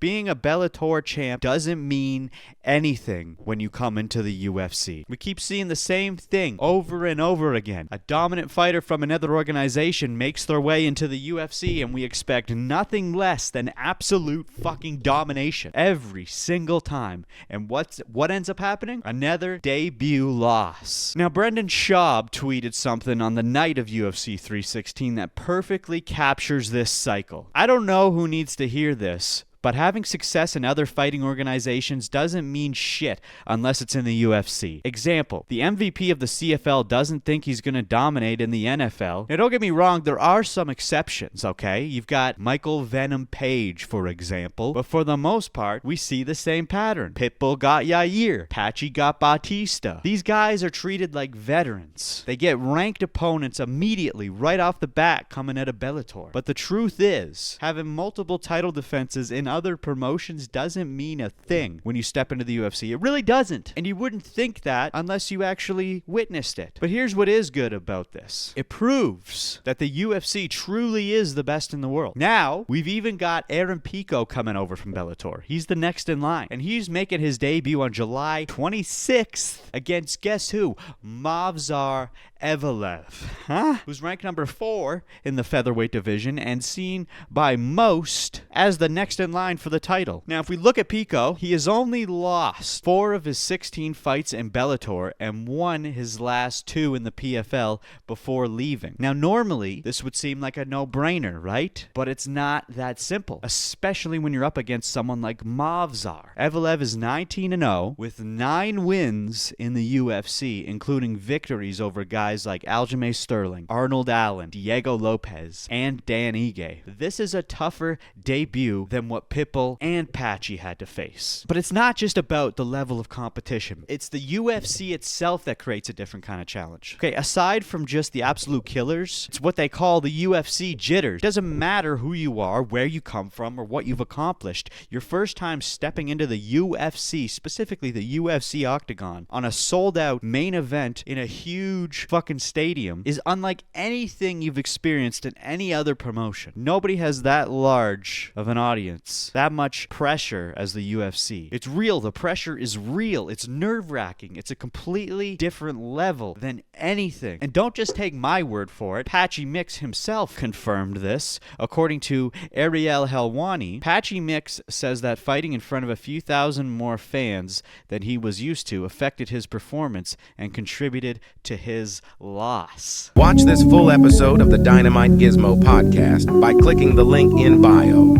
Being a Bellator champ doesn't mean anything when you come into the UFC. We keep seeing the same thing over and over again. A dominant fighter from another organization makes their way into the UFC and we expect nothing less than absolute fucking domination every single time. And what ends up happening? Another debut loss. Now, Brendan Schaub tweeted something on the night of UFC 316 that perfectly captures this cycle. I don't know who needs to hear this, but having success in other fighting organizations doesn't mean shit unless it's in the UFC. Example, the MVP of the CFL doesn't think he's going to dominate in the NFL. Now, don't get me wrong, there are some exceptions, okay? You've got Michael Venom Page, for example, but for the most part, we see the same pattern. Pitbull got Yair. Patchy got Batista. These guys are treated like veterans. They get ranked opponents immediately, right off the bat, coming out of Bellator. But the truth is, having multiple title defenses in other promotions doesn't mean a thing when you step into the UFC. It really doesn't. And you wouldn't think that unless you actually witnessed it. But here's what is good about this. It proves that the UFC truly is the best in the world. Now, we've even got Aaron Pico coming over from Bellator. He's the next in line. And he's making his debut on July 26th against, guess who? Movsar Evelev, who's ranked number 4 in the featherweight division and seen by most as the next in line for the title. Now, if we look at Pico, he has only lost 4 of his 16 fights in Bellator and won his last 2 in the PFL before leaving. Now, normally, this would seem like a no-brainer, right? But it's not that simple, especially when you're up against someone like Movsar. Evelev is 19-0 with 9 wins in the UFC, including victories over guys like Aljamain Sterling, Arnold Allen, Diego Lopez, and Dan Ige. This is a tougher debut than what Pitbull and Patchy had to face. But it's not just about the level of competition. It's the UFC itself that creates a different kind of challenge. Okay, aside from just the absolute killers, it's what they call the UFC jitters. It doesn't matter who you are, where you come from, or what you've accomplished. Your first time stepping into the UFC, specifically the UFC Octagon, on a sold-out main event in a huge fucking stadium is unlike anything you've experienced in any other promotion. Nobody has that large of an audience, that much pressure as the UFC. It's real. The pressure is real. It's nerve-wracking. It's a completely different level than anything. And don't just take my word for it. Patchy Mix himself confirmed this. According to Ariel Helwani, Patchy Mix says that fighting in front of a few thousand more fans than he was used to affected his performance and contributed to his loss. Watch this full episode of the Dynamite Gizmo podcast by clicking the link in bio.